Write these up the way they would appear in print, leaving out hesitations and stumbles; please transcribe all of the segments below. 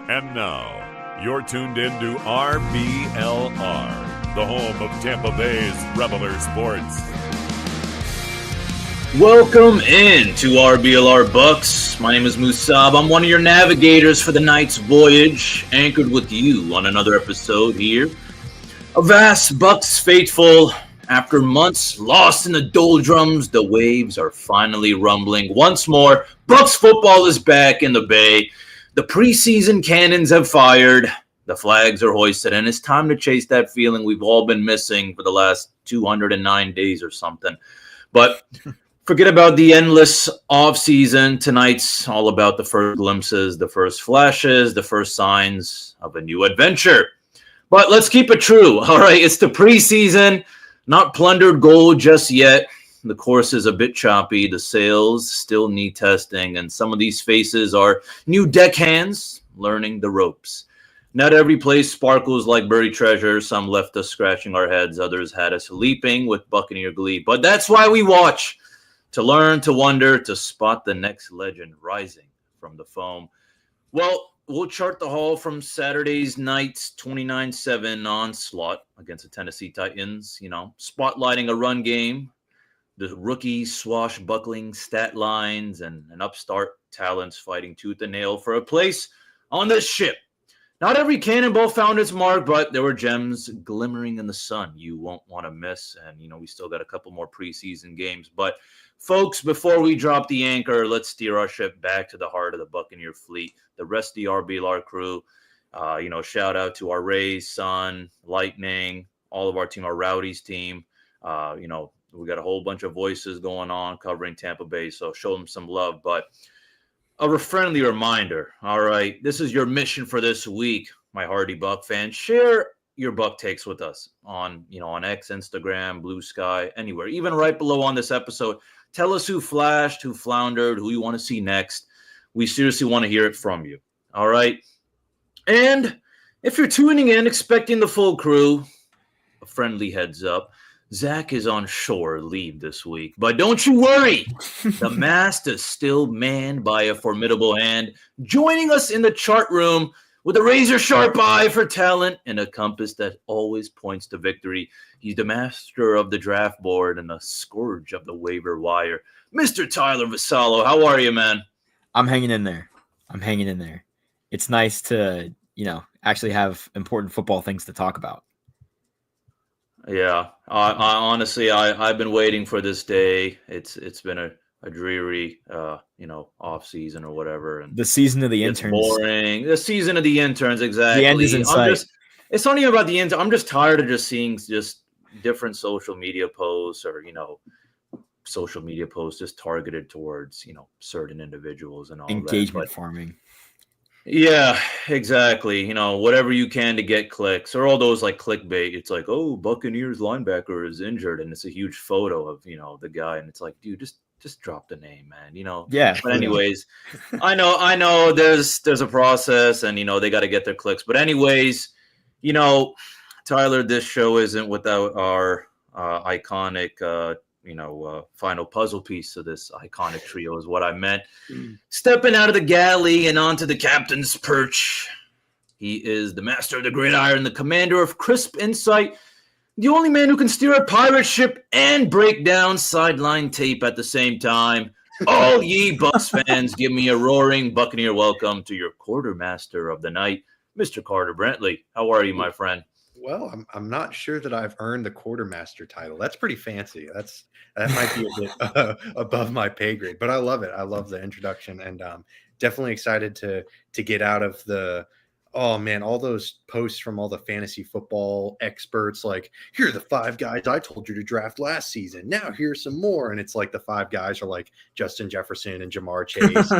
And now, you're tuned in to RBLR, the home of Tampa Bay's RBLR Sports. Welcome in to RBLR Bucs. My name is Musab. I'm one of your navigators for the night's voyage, anchored with you on another episode here. A vast Bucs faithful. After months lost in the doldrums, the waves are finally rumbling once more. Bucs football is back in the Bay. The preseason cannons have fired. The flags are hoisted, and it's time to chase that feeling we've all been missing for the last 209 days or something. But forget about the endless offseason. Tonight's all about the first glimpses, the first flashes, the first signs of a new adventure. But let's keep it true. All right, it's the preseason, not plundered gold just yet. The course is a bit choppy. The sails still need testing, and some of these faces are new deckhands learning the ropes. Not every place sparkles like buried treasure. Some left us scratching our heads. Others had us leaping with Buccaneer glee. But that's why we watch, to learn, to wonder, to spot the next legend rising from the foam. Well, we'll chart the haul from Saturday's night's 29-7 onslaught against the Tennessee Titans, spotlighting a run game, the rookie swashbuckling stat lines, and an upstart talents fighting tooth and nail for a place on this ship. Not every cannonball found its mark, but there were gems glimmering in the sun you won't want to miss. And, we still got a couple more preseason games. But, folks, before we drop the anchor, let's steer our ship back to the heart of the Buccaneer fleet, the rest of the RBLR crew. Shout out to our Rays, Sun, Lightning, all of our team, our Rowdies team. We got a whole bunch of voices going on covering Tampa Bay, so show them some love. But a friendly reminder, all right, this is your mission for this week, my hardy Buck fans. Share your Buck takes with us on X, Instagram, Blue Sky, anywhere, even right below on this episode. Tell us who flashed, who floundered, who you want to see next. We seriously want to hear it from you, all right? And if you're tuning in expecting the full crew, a friendly heads up, Zach is on shore leave this week, but don't you worry. The mast is still manned by a formidable hand, joining us in the chart room with a razor-sharp eye for talent and a compass that always points to victory. He's the master of the draft board and the scourge of the waiver wire. Mr. Tyler Vassallo, how are you, man? I'm hanging in there. It's nice to, actually have important football things to talk about. Yeah, I honestly, I've been waiting for this day. It's been a dreary, off season or whatever. And the season of the interns. Boring. The season of the interns, exactly. The end is in sight. It's not even about the end. I'm just tired of just seeing just different social media posts or, social media posts just targeted towards, certain individuals and all engagement farming. Yeah, exactly. Whatever you can to get clicks or all those like clickbait. It's like, oh, Buccaneers linebacker is injured, and it's a huge photo of the guy, and it's like, dude, just drop the name, man. Yeah. But anyways, I know there's a process, and they got to get their clicks. But anyways, Tyler, this show isn't without our iconic final puzzle piece of this iconic trio is what I meant. Stepping out of the galley and onto the captain's perch. He is the master of the gridiron, the commander of crisp insight, the only man who can steer a pirate ship and break down sideline tape at the same time. All ye Bucs fans, give me a roaring Buccaneer welcome to your quartermaster of the night, Mr. Carter Brantley. How are you, my friend? Well, I'm not sure that I've earned the quartermaster title. That's pretty fancy. That might be a bit above my pay grade, but I love it. I love the introduction, and definitely excited to get out of the all those posts from all the fantasy football experts. Like, here are the 5 guys I told you to draft last season. Now here's some more, and it's like the 5 guys are like Justin Jefferson and Jamar Chase,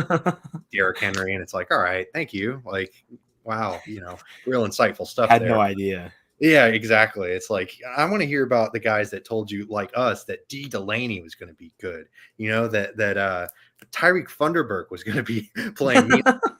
Derrick Henry, and it's like, all right, thank you. Like, wow, real insightful stuff. Had no idea. Yeah, exactly. It's like, I want to hear about the guys that told you, like us, that D. Delaney was going to be good. That Tyreek Funderburk was going to be playing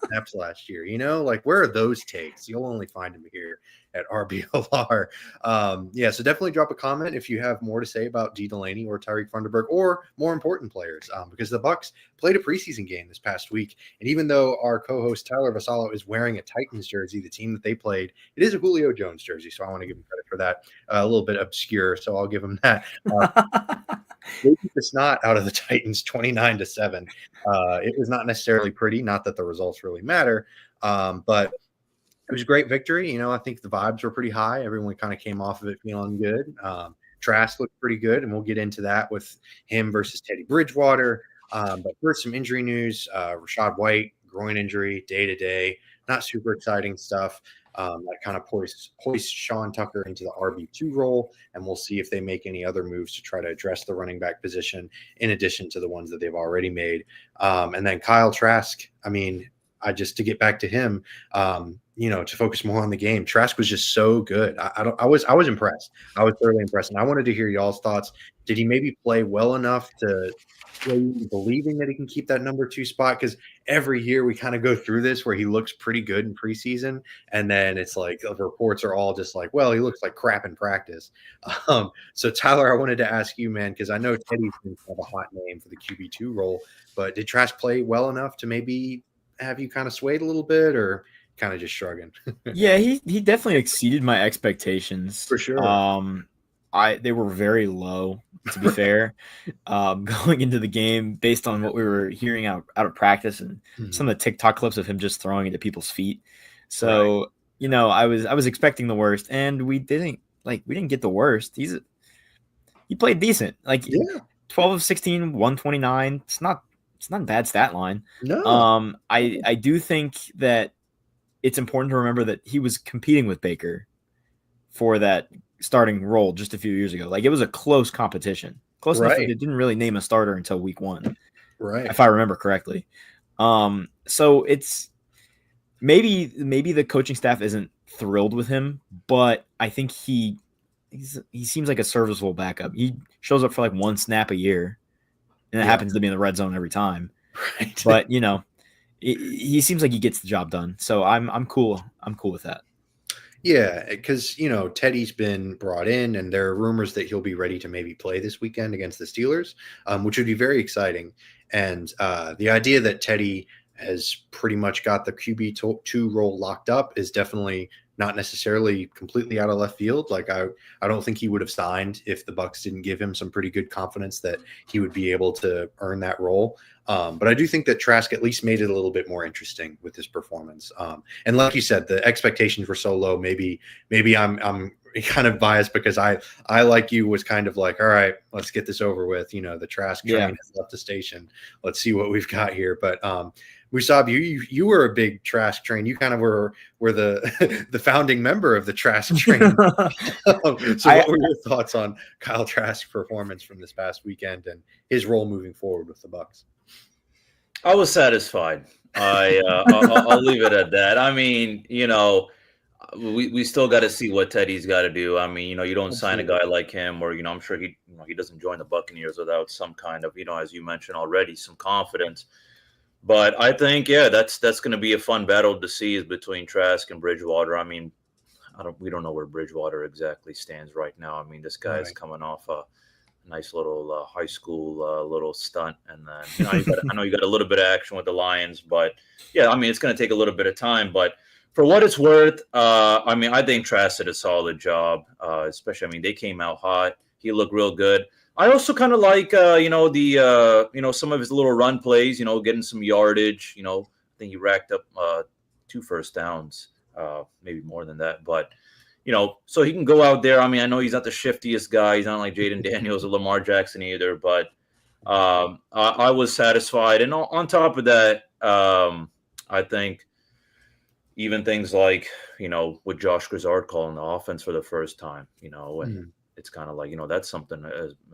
snaps last year. Like, where are those takes? You'll only find them here. at RBLR. So definitely drop a comment if you have more to say about D. Delaney or Tyreek Funderburg or more important players, because the Bucs played a preseason game this past week. And even though our co-host Tyler Vasallo is wearing a Titans jersey, the team that they played, it is a Julio Jones jersey. So I want to give him credit for that. A little bit obscure, so I'll give him that. They beat the snot out of the Titans 29-7. It was not necessarily pretty, not that the results really matter, but it was a great victory. I think the vibes were pretty high. Everyone kind of came off of it feeling good. Trask looked pretty good, and we'll get into that with him versus Teddy Bridgewater. But first, some injury news. Rashad White, groin injury, day-to-day. Not super exciting stuff. That kind of hoists Sean Tucker into the RB2 role, and we'll see if they make any other moves to try to address the running back position in addition to the ones that they've already made. And then Kyle Trask, to get back to him, to focus more on the game. Trask was just so good. I was impressed. I was thoroughly impressed, and I wanted to hear y'all's thoughts. Did he maybe play well enough to believing that he can keep that number 2 spot? Because every year we kind of go through this where he looks pretty good in preseason, and then it's like the reports are all just like, well, he looks like crap in practice. So Tyler, I wanted to ask you, man, because I know Teddy's been kind of a hot name for the QB2 role, but did Trask play well enough to maybe have you kind of swayed a little bit, or kind of just shrugging? Yeah, he definitely exceeded my expectations. For sure. They were very low, to be fair, going into the game based on what we were hearing out of practice and some of the TikTok clips of him just throwing it at people's feet. So, I was expecting the worst, and we didn't get the worst. He played decent. 12 of 16, 129. It's not a bad stat line. No. I do think that it's important to remember that he was competing with Baker for that starting role just a few years ago. It was a close competition. Close enough that they didn't really name a starter until week 1. Right. If I remember correctly. So it's maybe the coaching staff isn't thrilled with him, but I think he seems like a serviceable backup. He shows up for 1 snap a year, and it happens to be in the red zone every time. Right. But he seems like he gets the job done. So I'm cool. I'm cool with that. Yeah, because, Teddy's been brought in, and there are rumors that he'll be ready to maybe play this weekend against the Steelers, which would be very exciting. And the idea that Teddy has pretty much got the QB2 role locked up is definitely not necessarily completely out of left field. I don't think he would have signed if the Bucs didn't give him some pretty good confidence that he would be able to earn that role. But I do think that Trask at least made it a little bit more interesting with his performance. And like you said, the expectations were so low. Maybe I'm kind of biased because I like you was kind of like, all right, let's get this over with. The Trask train has left the station. Let's see what we've got here. But Musab, you were a big Trask train. You kind of were the the founding member of the Trask train. So what were your thoughts on Kyle Trask's performance from this past weekend and his role moving forward with the Bucs? I was satisfied. I'll leave it at that. We still got to see what Teddy's got to do. You don't sign a guy like him, or I'm sure he doesn't join the Buccaneers without some kind of, as you mentioned already, some confidence. But I think, that's going to be a fun battle to see is between Trask and Bridgewater. We don't know where Bridgewater exactly stands right now. This guy's coming off a nice little high school little stunt, and then I know you got a little bit of action with the Lions, but it's going to take a little bit of time. But for what it's worth, I think Trask did a solid job. Especially, they came out hot. He looked real good. I also kind of like, some of his little run plays, getting some yardage. I think he racked up 2 first downs, maybe more than that. But, so he can go out there. I know he's not the shiftiest guy. He's not like Jaden Daniels or Lamar Jackson either. But I was satisfied. And on top of that, I think even things like, with Josh Grizzard calling the offense for the first time, and it's kind of like, that's something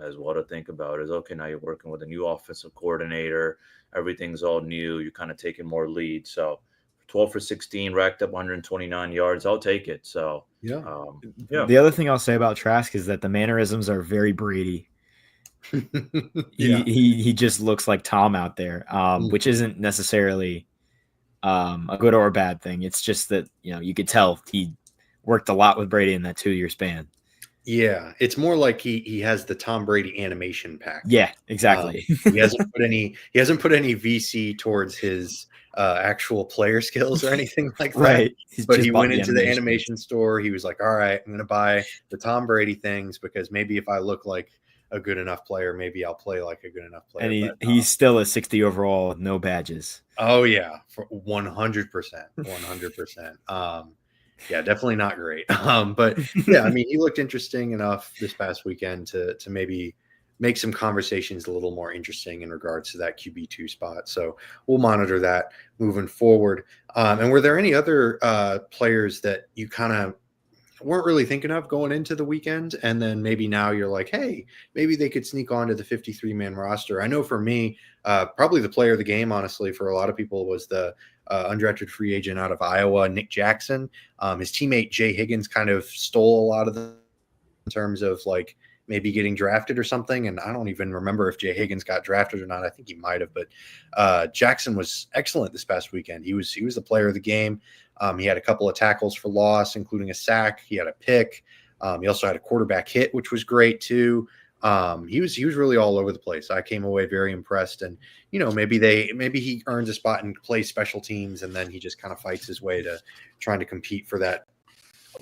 as well to think about is, okay, now you're working with a new offensive coordinator. Everything's all new. You're kind of taking more lead. So 12 for 16, racked up 129 yards. I'll take it. So, The other thing I'll say about Trask is that the mannerisms are very Brady. He just looks like Tom out there, which isn't necessarily a good or a bad thing. It's just that, you could tell he worked a lot with Brady in that 2-year span. Yeah, it's more like he has the Tom Brady animation pack. Yeah, exactly. He hasn't put any VC towards his actual player skills or anything like that. Right. But he went into the animation store. He was like, all right, I'm going to buy the Tom Brady things because maybe if I look like a good enough player, maybe I'll play like a good enough player. And he's still a 60 overall with no badges. Oh, yeah, for 100%. 100%. Yeah, definitely not great. But yeah, I mean, he looked interesting enough this past weekend to maybe make some conversations a little more interesting in regards to that QB2 spot. So we'll monitor that moving forward. And were there any other players that you kind of weren't really thinking of going into the weekend, and then maybe now you're like, hey, maybe they could sneak onto the 53-man roster? I know for me, probably the player of the game, honestly, for a lot of people was the undrafted free agent out of Iowa, Nick Jackson. His teammate Jay Higgins kind of stole a lot of them in terms of like maybe getting drafted or something. And I don't even remember if Jay Higgins got drafted or not. I think he might have, but Jackson was excellent this past weekend. He was the player of the game. He had a couple of tackles for loss, including a sack. He had a pick. He also had a quarterback hit, which was great too. He was really all over the place. I came away very impressed, and maybe he earns a spot and plays special teams, and then he just kind of fights his way to trying to compete for that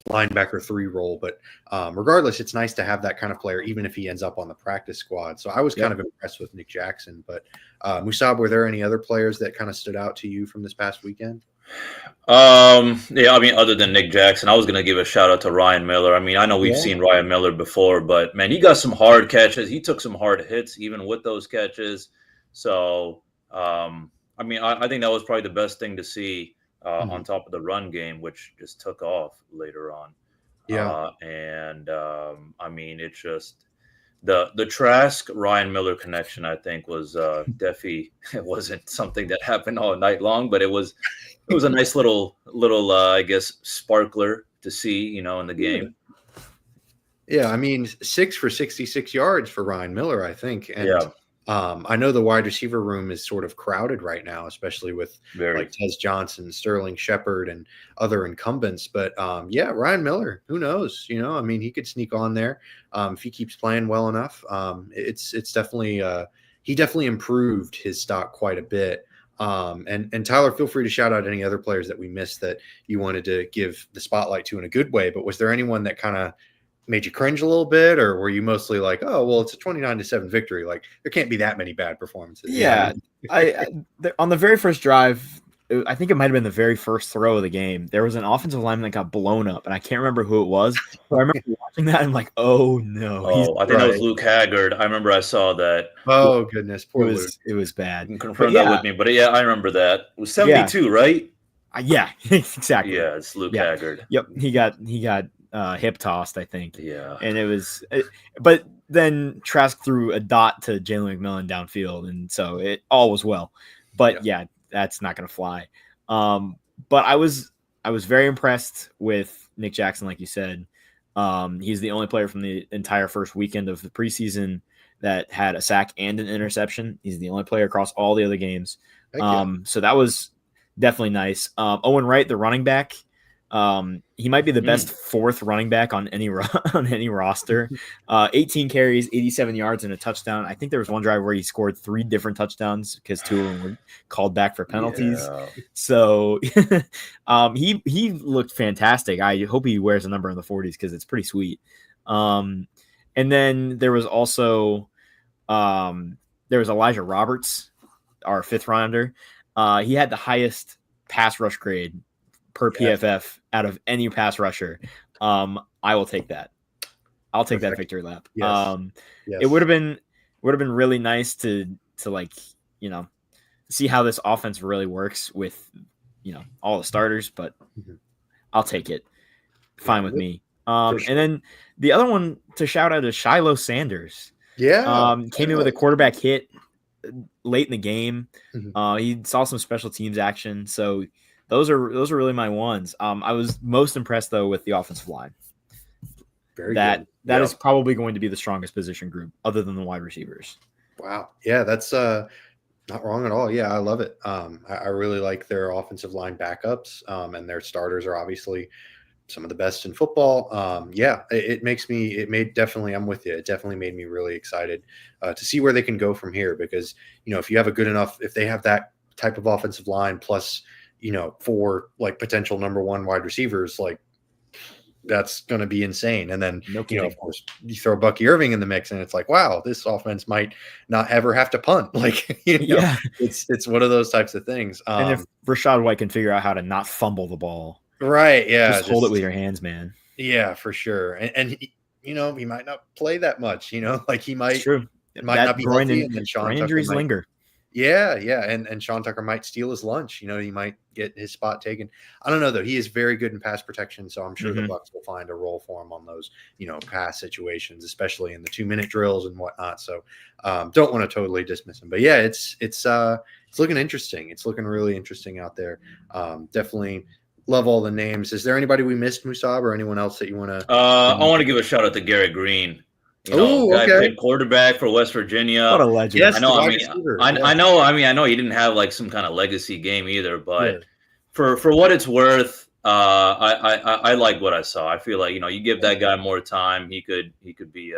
linebacker 3 role. But regardless, it's nice to have that kind of player, even if he ends up on the practice squad. So I was kind of impressed with Nick Jackson. But Musab, were there any other players that kind of stood out to you from this past weekend? Yeah, I mean, other than Nick Jackson, I was going to give a shout out to Ryan Miller. I mean, I know we've seen Ryan Miller before, but man, he got some hard catches. He took some hard hits even with those catches. So, I mean, I think that was probably the best thing to see on top of the run game, which just took off later on. Yeah. I mean, it's just the Trask Ryan Miller connection, I think, was definitely, it wasn't something that happened all night long, but it was a nice little I guess sparkler to see, in the game. Yeah, I mean, 6 for 66 yards for Ryan Miller, I think. And yeah. I know the wide receiver room is sort of crowded right now, especially with like Tez Johnson, Sterling Shepard, and other incumbents. But yeah, Ryan Miller, who knows? I mean, he could sneak on there if he keeps playing well enough. It's definitely he definitely improved his stock quite a bit. And Tyler, feel free to shout out any other players that we missed that you wanted to give the spotlight to in a good way. But was there anyone that kind of made you cringe a little bit, or were you mostly like, oh, well, it's a 29-7 victory, like there can't be that many bad performances? Yeah. I on the very first drive, I think it might have been the very first throw of the game, there was an offensive lineman that got blown up, and I can't remember who it was. But I remember watching that and I'm like, oh no. I think that was Luke Haggard. I remember I saw that. Oh goodness, poor Luke. It was bad. You can confirm that with me, but yeah, I remember that. It was 72, right? Yeah, exactly. Yeah, it's Luke Haggard. Yep, he got hip tossed, I think. Yeah, and it was, but then Trask threw a dot to Jalen McMillan downfield, and so it all was well. But yeah, that's not going to fly. But I was very impressed with Nick Jackson, like you said. He's the only player from the entire first weekend of the preseason that had a sack and an interception. He's the only player across all the other games. So that was definitely nice. Owen Wright, the running back, he might be the best fourth running back on any roster. 18 carries, 87 yards, and a touchdown. I think there was one drive where he scored 3 different touchdowns because 2 of them were called back for penalties. Yeah. So he looked fantastic. I hope he wears a number in the 40s because it's pretty sweet. And then there was also Elijah Roberts, our 5th rounder. He had the highest pass rush grade per PFF out of any pass rusher. I will take that. I'll take that victory lap. Yes. It would have been really nice to like, see how this offense really works with, all the starters, but I'll take it. Fine with me. And then the other one to shout out is Shiloh Sanders. Yeah. Came in with a quarterback hit late in the game. He saw some special teams action. So those are really my ones. I was most impressed though with the offensive line. That is probably going to be the strongest position group other than the wide receivers. Wow. Yeah, that's not wrong at all. Yeah, I love it. I really like their offensive line backups, and their starters are obviously some of the best in football. Yeah, I'm with you. It definitely made me really excited to see where they can go from here, because, if you have if they have that type of offensive line plus, 4 like potential number 1 wide receivers, like that's going to be insane. And then, of course, you throw Bucky Irving in the mix and it's like, wow, this offense might not ever have to punt. Like, it's one of those types of things. And if Rachaad White can figure out how to not fumble the ball, right. Yeah. Just hold it with your hands, man. Yeah, for sure. And he, he might not play that much, like he might, it's true. It might not be healthy, and then Sean injuries linger. Yeah. And Sean Tucker might steal his lunch. He might get his spot taken. I don't know, though. He is very good in pass protection, so I'm sure the Bucs will find a role for him on those, pass situations, especially in the 2-minute drills and whatnot. So don't want to totally dismiss him. But yeah, it's looking interesting. It's looking really interesting out there. Definitely love all the names. Is there anybody we missed, Musab, or anyone else that you want to? I want to give a shout out to Garrett Green. Guy played quarterback for West Virginia. What a legend! Yes, I know. I know he didn't have like some kind of legacy game either, but for what it's worth, I like what I saw. I feel like you give that guy more time, he could be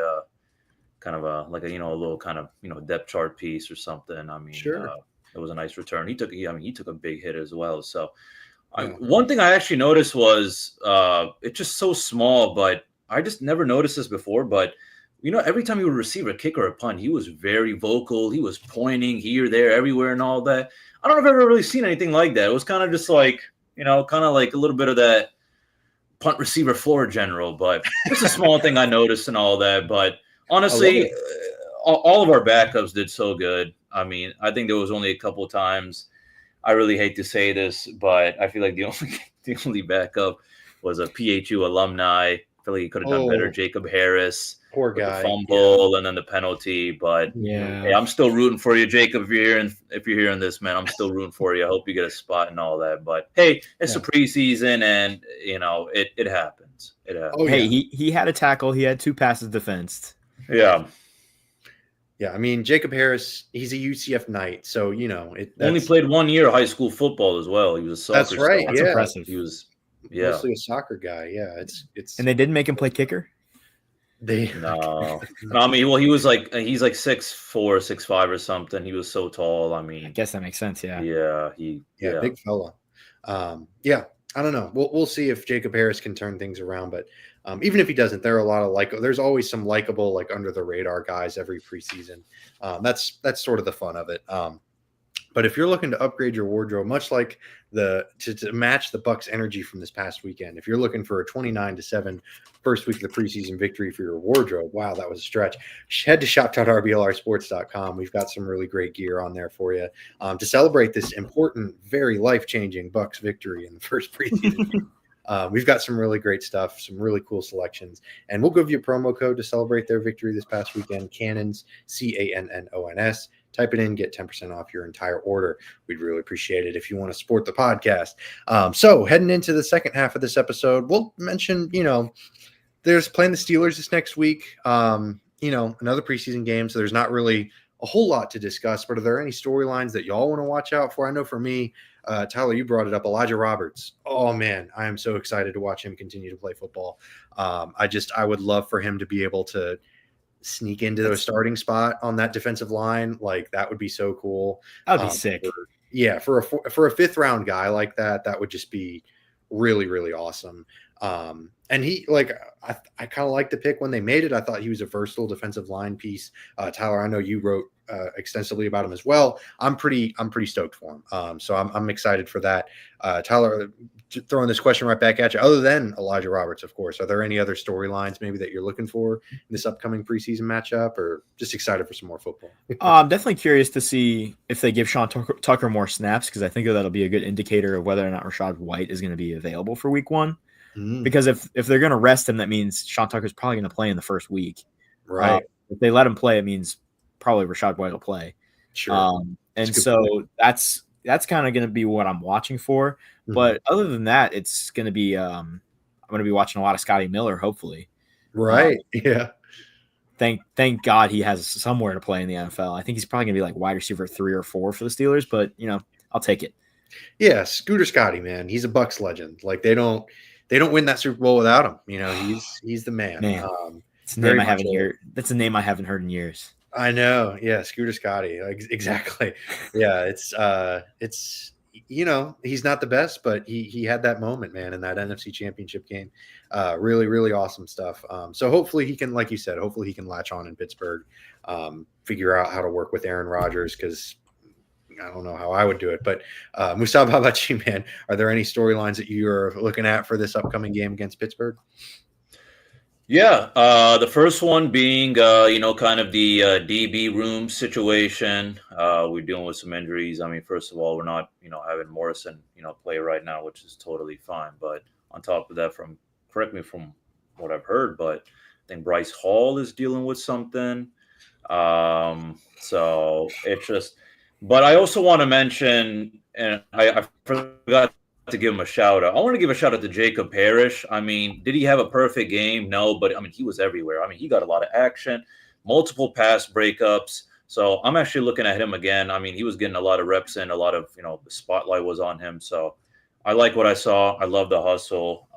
kind of a little kind of depth chart piece or something. I mean, it was a nice return. He took a big hit as well. So one thing I actually noticed was it's just so small, but I just never noticed this before, but. Every time he would receive a kick or a punt, he was very vocal. He was pointing here, there, everywhere, and all that. I don't know if I've ever really seen anything like that. It was kind of just like, kind of like a little bit of that punt receiver floor general. But it's a small thing I noticed and all that. But honestly, all of our backups did so good. I mean, I think there was only a couple of times. I really hate to say this, but I feel like the only backup was a PHU alumni. I feel like he could have done better. Jacob Harris. Poor guy. The fumble and then the penalty, but hey, I'm still rooting for you, Jacob. If you're hearing this, man, I'm still rooting for you. I hope you get a spot and all that. But hey, it's a preseason, and it happens. It happens. Oh, hey, he had a tackle. He had 2 passes defensed. Yeah. Yeah, I mean, Jacob Harris, he's a UCF Knight, so only played 1 year of high school football as well. He was a soccer. That's right. Star. That's impressive. He was mostly a soccer guy. Yeah, it's and they didn't make him play kicker. No. I mean, well, he's like 6'4", 6'5" or something. He was so tall. I mean, I guess that makes sense. Yeah. Yeah, big fella. I don't know. We'll see if Jacob Harris can turn things around, but even if he doesn't, there are a lot of there's always some likable, like under the radar guys every preseason. That's sort of the fun of it. But if you're looking to upgrade your wardrobe, much like to match the Bucs energy from this past weekend, if you're looking for a 29-7 first week of the preseason victory for your wardrobe, wow, that was a stretch. Head to shop.rblrsports.com. We've got some really great gear on there for you to celebrate this important, very life-changing Bucs victory in the first preseason game. We've got some really great stuff, some really cool selections, and we'll give you a promo code to celebrate their victory this past weekend, Cannons, CANNONS. Type it in, get 10% off your entire order. We'd really appreciate it if you want to support the podcast. So heading into the second half of this episode, we'll mention, there's playing the Steelers this next week, another preseason game. So there's not really a whole lot to discuss, but are there any storylines that y'all want to watch out for? I know for me, Tyler, you brought it up, Elijah Roberts. Oh man, I am so excited to watch him continue to play football. I would love for him to be able to sneak into the starting spot on that defensive line. Like that would be so cool. That'd be sick. For a 5th round guy like that would just be really, really awesome. And he I kind of liked the pick when they made it. I thought he was a versatile defensive line piece. Tyler, I know you wrote extensively about him as well. I'm pretty stoked for him. So I'm excited for that. Tyler, throwing this question right back at you. Other than Elijah Roberts, of course, are there any other storylines maybe that you're looking for in this upcoming preseason matchup, or just excited for some more football? I'm definitely curious to see if they give Sean Tucker more snaps, because I think that'll be a good indicator of whether or not Rachaad White is going to be available for week 1. Because if they're going to rest him, that means Sean Tucker's probably going to play in the first week. Right. If they let him play, it means probably Rachaad White will play. Sure. And so that's kind of going to be what I'm watching for. But other than that, it's going to be I'm going to be watching a lot of Scotty Miller, hopefully. Right. Yeah. Thank God he has somewhere to play in the NFL. I think he's probably going to be like wide receiver 3 or 4 for the Steelers, but I'll take it. Yeah, Scooter Scotty, man, he's a Bucs legend. Like they don't they don't win that Super Bowl without him. He's the man. Man, it's a very name I much haven't a- heard. That's a name I haven't heard in years. I know. Yeah, Scooter Scotty. Exactly. Yeah, it's he's not the best, but he had that moment, man, in that NFC Championship game. Really, really awesome stuff. So hopefully he can, like you said, hopefully he can latch on in Pittsburgh, figure out how to work with Aaron Rodgers, because I don't know how I would do it. But Musab, how about you, man? Are there any storylines that you are looking at for this upcoming game against Pittsburgh? Yeah, the first one being, kind of the DB room situation. We're dealing with some injuries. I mean, first of all, we're not, having Morrison, play right now, which is totally fine. But on top of that, correct me from what I've heard, but I think Bryce Hall is dealing with something. So it's just, but I also want to mention, and I forgot to give him a shout out. I want to give a shout out to Jacob Parrish. I mean, did he have a perfect game? No, but I mean, he was everywhere. I mean, he got a lot of action, multiple pass breakups. So I'm actually looking at him again. I mean, he was getting a lot of reps in, a lot of, the spotlight was on him. So I like what I saw. I love the hustle.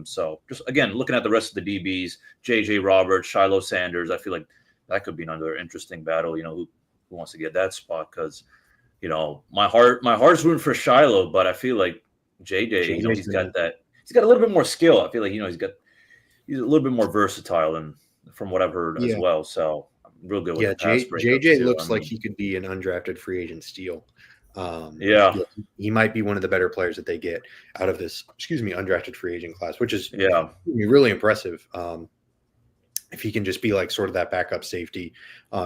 So just, again, looking at the rest of the DBs, JJ Roberts, Shiloh Sanders, I feel like that could be another interesting battle. Who wants to get that spot? Because, my heart's rooting for Shiloh, but I feel like JJ, he's got a little bit more skill. I feel like, he's a little bit more versatile than from what I've heard as well. So I'm real good with the pass breakups JJ too. looks like he could be an undrafted free agent steal. Yeah, he might be one of the better players that they get out of this, undrafted free agent class, which is really impressive. If he can just be like sort of that backup safety,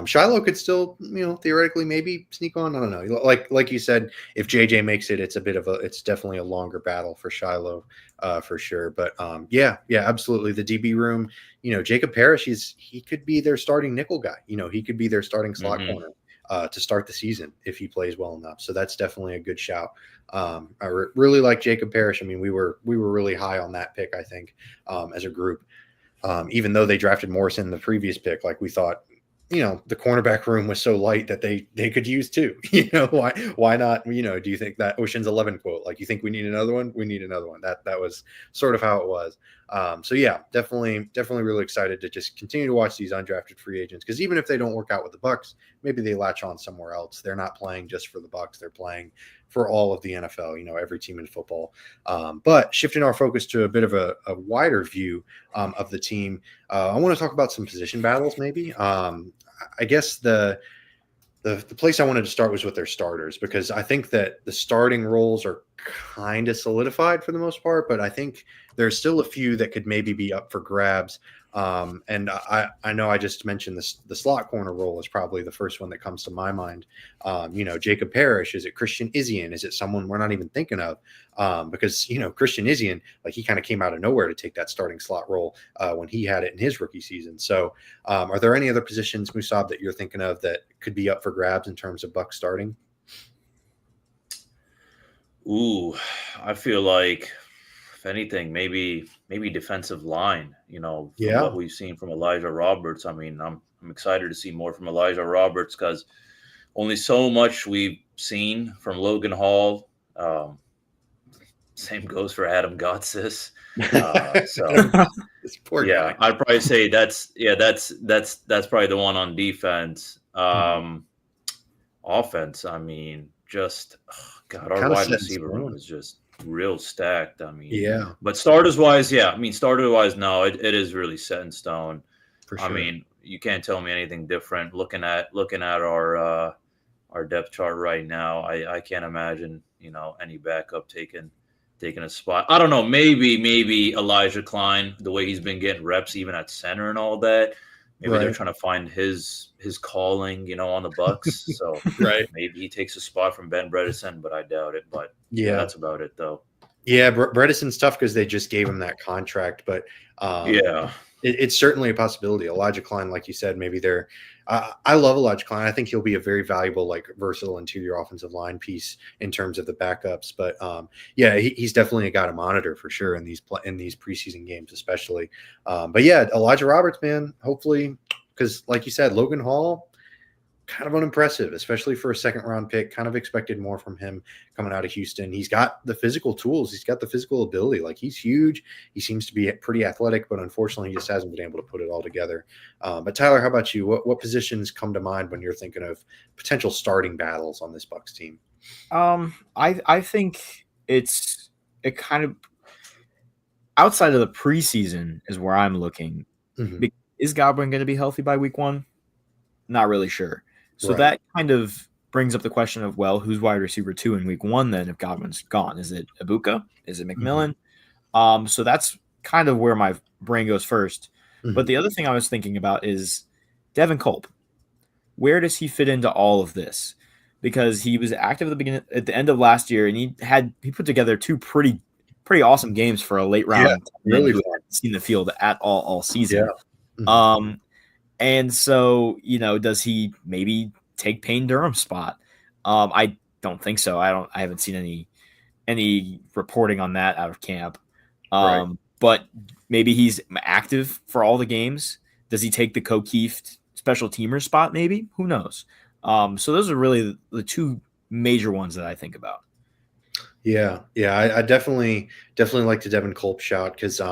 Shiloh could still, theoretically maybe sneak on. I don't know. Like you said, if JJ makes it, it's definitely a longer battle for Shiloh, for sure. But yeah, absolutely. The DB room, Jacob Parrish, he could be their starting nickel guy. He could be their starting slot corner to start the season if he plays well enough. So that's definitely a good shout. I really like Jacob Parrish. I mean, we were really high on that pick, I think, as a group. Even though they drafted Morrison in the previous pick, like we thought, the cornerback room was so light that they could use two. Why not? Do you think that Ocean's 11 quote, like, you think we need another one? We need another one. That was sort of how it was. So yeah, definitely really excited to just continue to watch these undrafted free agents, because even if they don't work out with the Bucs, maybe they latch on somewhere else. They're not playing just for the Bucs. They're playing for all of the NFL, every team in football. But shifting our focus to a bit of a wider view of the team, I want to talk about some position battles maybe. I guess the place I wanted to start was with their starters, because I think that the starting roles are kind of solidified for the most part, but I think there's still a few that could maybe be up for grabs. And I know I just mentioned the slot corner role is probably the first one that comes to my mind. Jacob Parrish, is it Christian Izien? Is it someone we're not even thinking of? Because, Christian Izien, like, he kind of came out of nowhere to take that starting slot role when he had it in his rookie season. So are there any other positions, Musab, that you're thinking of that could be up for grabs in terms of Bucs starting? Ooh, I feel like, if anything, maybe defensive line, from what we've seen from Elijah Roberts. I mean, I'm excited to see more from Elijah Roberts, because only so much we've seen from Logan Hall. Same goes for Adam Gotsis. So this poor guy. I'd probably say that's probably the one on defense. Offense, I mean, just our wide receiver room is just real stacked. I mean, but starters wise, no, it is really set in stone. For sure. I mean, you can't tell me anything different. Looking at our depth chart right now, I can't imagine any backup taking a spot. I don't know, maybe Elijah Klein, the way he's been getting reps even at center and all that. Maybe they're trying to find his calling, on the Bucs. So maybe he takes a spot from Ben Bredesen, but I doubt it. But that's about it, though. Yeah, Bredesen's tough because they just gave him that contract. But it's certainly a possibility. Elijah Klein, like you said, maybe they're. I love Elijah Klein. I think he'll be a very valuable, versatile interior offensive line piece in terms of the backups. But he's definitely a guy to monitor for sure in these preseason games, especially. But yeah, Elijah Roberts, man, hopefully, because like you said, Logan Hall kind of unimpressive, especially for a second round pick. Kind of expected more from him coming out of Houston. He's got the physical tools. He's got the physical ability. Like, he's huge. He seems to be pretty athletic, but unfortunately he just hasn't been able to put it all together. But Tyler, how about you? What positions come to mind when you're thinking of potential starting battles on this Bucs team? I think it kind of outside of the preseason is where I'm looking. Mm-hmm. Is Godwin going to be healthy by week 1? Not really sure. So Right. that kind of brings up the question of, well, who's wide receiver 2 in week 1 then if Godwin's gone? Is it Ibuka? Is it McMillan? So that's kind of where my brain goes first. Mhm. But the other thing I was thinking about is Devin Culp. Where does he fit into all of this? Because he was active at the end of last year, and he put together 2 pretty awesome games for a late round. really who fun. hadn't seen the field at all season. Yeah. Mhm. And so, does he maybe take Payne Durham's spot? I don't think so. I haven't seen any reporting on that out of camp. Right. But maybe he's active for all the games. Does he take the O'Keefe special teamer spot? Maybe. Who knows? So those are really the 2 major ones that I think about. Yeah. I definitely like the Devin Culp shout because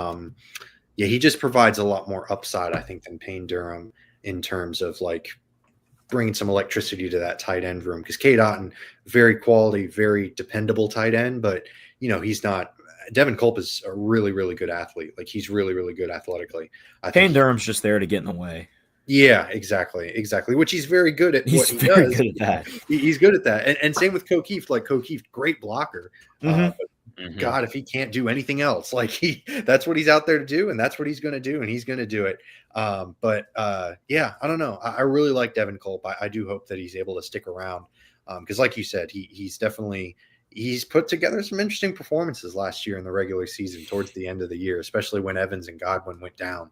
he just provides a lot more upside, I think, than Payne Durham in terms of like bringing some electricity to that tight end room. Because Cade Otton, very quality, very dependable tight end, but he's not. Devin Culp is a really, really good athlete. Like, he's really, really good athletically. Payne Durham's just there to get in the way. Yeah, exactly. Which he's very good at. He's what he very does. good at that. He's good at that, and same with O'Keefe. Like, O'Keefe, great blocker. Mhm. But God, if he can't do anything else, like that's what he's out there to do, and that's what he's going to do, and he's going to do it. But I don't know. I really like Devin Culp. I do hope that he's able to stick around because, like you said, he's put together some interesting performances last year in the regular season towards the end of the year, especially when Evans and Godwin went down.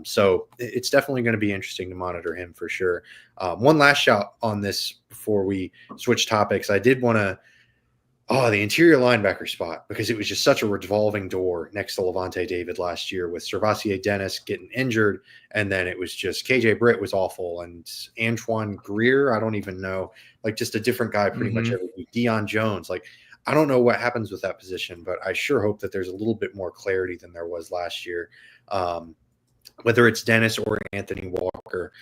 So it's definitely going to be interesting to monitor him for sure. One last shout on this before we switch topics. I did want to, the interior linebacker spot, because it was just such a revolving door next to Levante David last year with Servassier Dennis getting injured. And then it was just KJ Britt was awful. And Antoine Greer, I don't even know, like just a different guy pretty much every week. Deion Jones, like, I don't know what happens with that position, but I sure hope that there's a little bit more clarity than there was last year. Whether it's Dennis or Anthony Walker,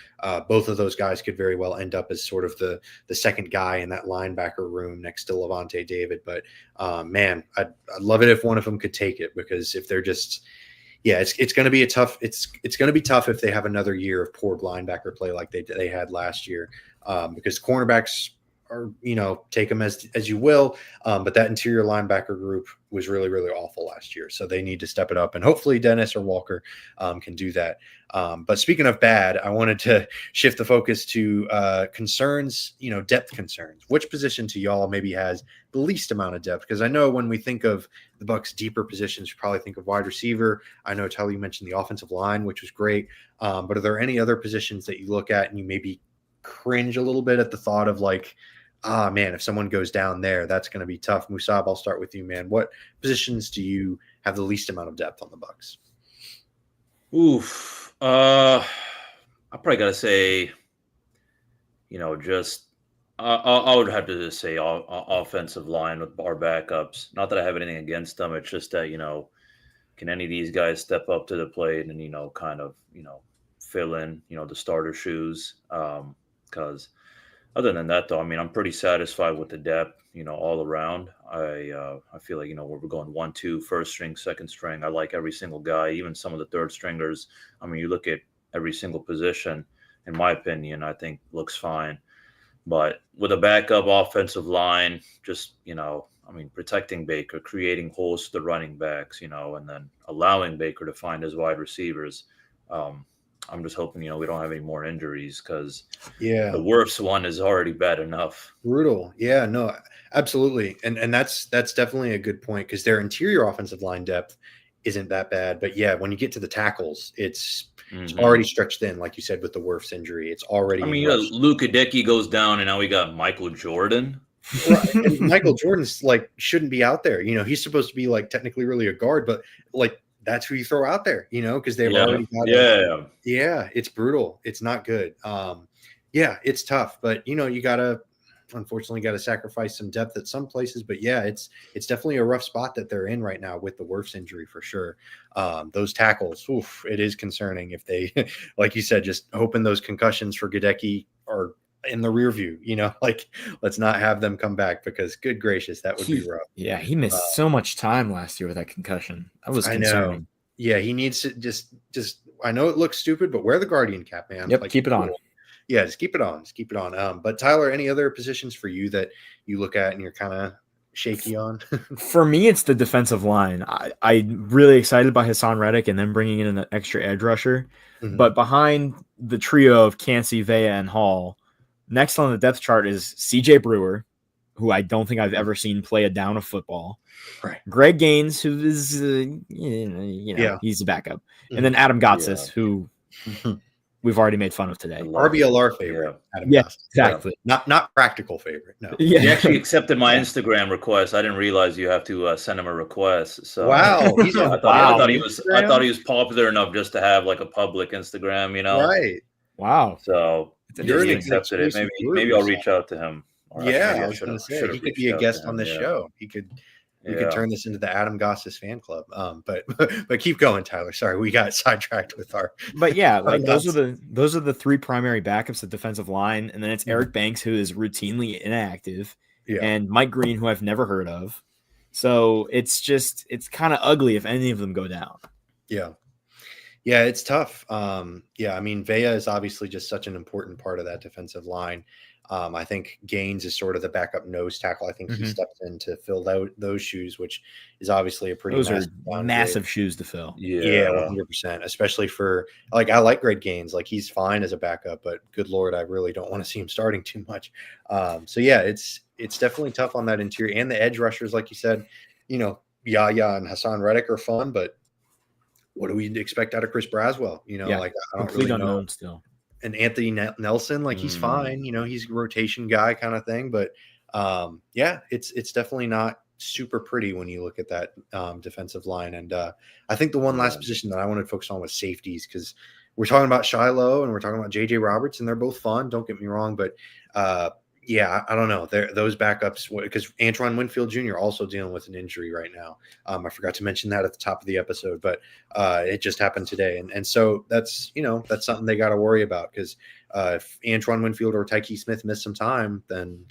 both of those guys could very well end up as sort of the second guy in that linebacker room next to Levante David. But man, I'd love it if one of them could take it, because if they're just, it's going to be tough. It's going to be tough if they have another year of poor linebacker play like they had last year, because cornerbacks are, take them as you will. But that interior linebacker group was really, really awful last year. So they need to step it up, and hopefully Dennis or Walker can do that. But speaking of bad, I wanted to shift the focus to concerns, depth concerns. Which position to y'all maybe has the least amount of depth? Because I know when we think of the Bucs' deeper positions, you probably think of wide receiver. I know, Tyler, you mentioned the offensive line, which was great. But are there any other positions that you look at and you maybe cringe a little bit at the thought of like, man, if someone goes down there, that's going to be tough? Musab, I'll start with you, man. What positions do you have the least amount of depth on the Bucs? Oof. I probably got to say, just I would have to just say offensive line with our backups. Not that I have anything against them. It's just that, can any of these guys step up to the plate and, kind of, fill in, the starter shoes? Because other than that, though, I mean, I'm pretty satisfied with the depth, all around. I feel like, we're going 1-2, first string, second string. I like every single guy, even some of the third stringers. I mean, you look at every single position, in my opinion, I think looks fine. But with a backup offensive line, just, protecting Baker, creating holes to the running backs, and then allowing Baker to find his wide receivers. I'm just hoping, we don't have any more injuries, because the worst one is already bad enough. Brutal. Yeah, no, absolutely. And that's definitely a good point, because their interior offensive line depth isn't that bad. But yeah, when you get to the tackles, it's already stretched thin, like you said, with the Wirfs injury. It's already. I mean, Luka Dickey goes down, and now we got Michael Jordan. Right. And Michael Jordan's like shouldn't be out there. He's supposed to be like technically really a guard, but like that's who you throw out there, because they've already got it's brutal. It's not good. Yeah, it's tough, but you unfortunately got to sacrifice some depth at some places. But yeah, it's definitely a rough spot that they're in right now with the Wirfs injury for sure. Those tackles, it is concerning if they, like you said, just hoping those concussions for Gadecki are in the rear view. Like let's not have them come back because good gracious, that would be rough. Yeah, he missed so much time last year with that concussion. That was concerning. I know. Yeah, he needs to just. I know it looks stupid, but wear the Guardian cap, man. Yep, like, keep it on. Yeah, just keep it on. Just keep it on. But Tyler, any other positions for you that you look at and you're kind of shaky on? For me, it's the defensive line. I'm really excited by Hassan Reddick and then bringing in an extra edge rusher. Mhm. But behind the trio of Cansey, Vea, and Hall, next on the depth chart is CJ Brewer, who I don't think I've ever seen play a down of football. Right. Greg Gaines, who is, he's a backup. And then Adam Gotsis, who we've already made fun of today. RBLR favorite. Adam Yeah, Gotsis. exactly. Not practical favorite. No. Yeah. He actually accepted my Instagram request. I didn't realize you have to send him a request. So Wow, he's on. I thought he was popular enough just to have like a public Instagram, Right. Wow. So he accepted it. Maybe I'll reach out to him. Yeah, I was going to say he could be a guest on this show. We could turn this into the Adam Gossis fan club. But keep going, Tyler. Sorry, we got sidetracked with our. But yeah, like those are the three primary backups at defensive line, and then it's Eric Banks, who is routinely inactive, and Mike Green, who I've never heard of. So it's kind of ugly if any of them go down. Yeah. Yeah, it's tough. I mean, Vea is obviously just such an important part of that defensive line. I think Gaines is sort of the backup nose tackle. I think he steps in to fill those shoes, which is obviously a pretty massive shoes to fill. Yeah, 100%. Especially for I like Greg Gaines. Like he's fine as a backup, but good Lord, I really don't want to see him starting too much. So yeah, it's definitely tough on that interior and the edge rushers, like you said. Yaya and Hassan Reddick are fun, but what do we expect out of Chris Braswell? Like I don't really know. Still. And Anthony Nelson, like he's fine, he's a rotation guy kind of thing, but it's definitely not super pretty when you look at that defensive line. And I think the one last position that I wanted to focus on was safeties, because we're talking about Shiloh and we're talking about JJ Roberts, and they're both fun, don't get me wrong, but I don't know. Those backups, because Antoine Winfield Jr. also dealing with an injury right now. I forgot to mention that at the top of the episode, but it just happened today. And so that's something they got to worry about, because if Antoine Winfield or Tyke Smith miss some time, then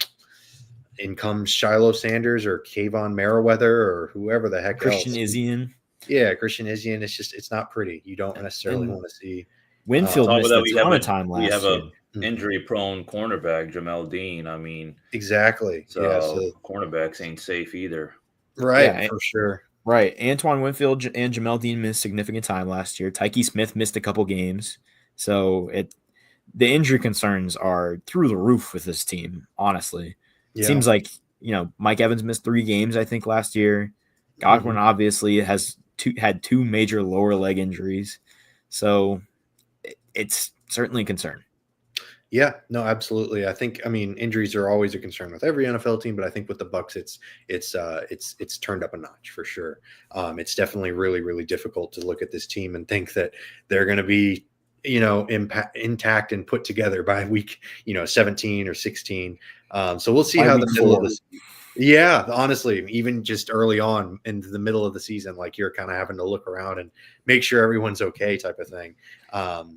in comes Shiloh Sanders or Kayvon Merriweather or whoever the heck Christian else. Isian. Yeah, Christian Isian. It's not pretty. You don't necessarily want to see. Winfield missed a ton of time last year. We have a injury-prone cornerback, Jamel Dean. I mean, exactly. So cornerbacks ain't safe either. Right, for sure. Right. Antoine Winfield and Jamel Dean missed significant time last year. Tyke Smith missed a couple games. So the injury concerns are through the roof with this team, honestly. It seems like, Mike Evans missed 3 games, I think, last year. Godwin obviously had 2 major lower leg injuries. So it's certainly a concern. Yeah, no, absolutely. Injuries are always a concern with every NFL team, but I think with the Bucs, it's turned up a notch for sure. It's definitely really, really difficult to look at this team and think that they're going to be, intact and put together by week, 17 or 16. So we'll see how the middle of the season. Yeah, honestly, even just early on into the middle of the season, like you're kind of having to look around and make sure everyone's okay, type of thing.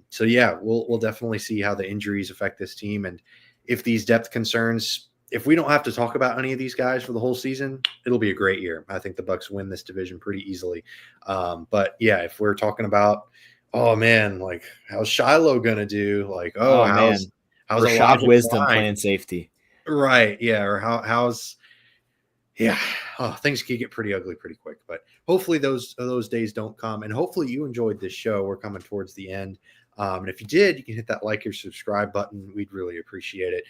So yeah, we'll definitely see how the injuries affect this team, and if these depth concerns, if we don't have to talk about any of these guys for the whole season, it'll be a great year. I think the Bucs win this division pretty easily. But yeah, if we're talking about, oh man, like how's Shiloh gonna do? Like, how's Rashad Wisdom playing safety? Right. Yeah. Or how's things could get pretty ugly pretty quick, but hopefully those days don't come, and hopefully you enjoyed this show. We're coming towards the end. And if you did, you can hit that like or subscribe button. We'd really appreciate it.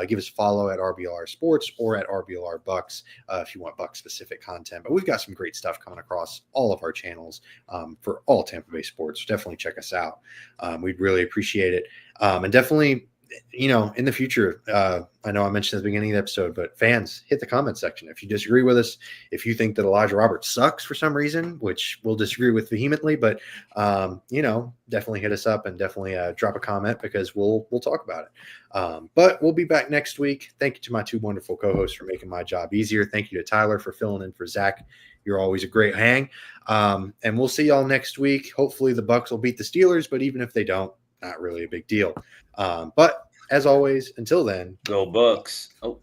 Give us a follow at RBLR Sports or at RBLR Bucs if you want Bucs specific content. But we've got some great stuff coming across all of our channels for all Tampa Bay sports. Definitely check us out. We'd really appreciate it. And definitely in the future, I know I mentioned at the beginning of the episode, but fans, hit the comment section. If you disagree with us, if you think that Elijah Roberts sucks for some reason, which we'll disagree with vehemently, but, definitely hit us up and definitely drop a comment because we'll talk about it. But we'll be back next week. Thank you to my two wonderful co-hosts for making my job easier. Thank you to Tyler for filling in for Zach. You're always a great hang. And we'll see y'all next week. Hopefully the Bucs will beat the Steelers, but even if they don't, not really a big deal. But as always, until then, Go Bucs. Oh.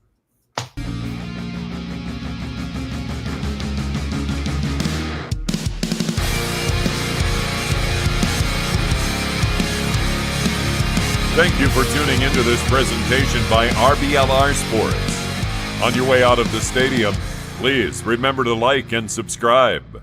Thank you for tuning into this presentation by RBLR Sports. On your way out of the stadium, please remember to like and subscribe.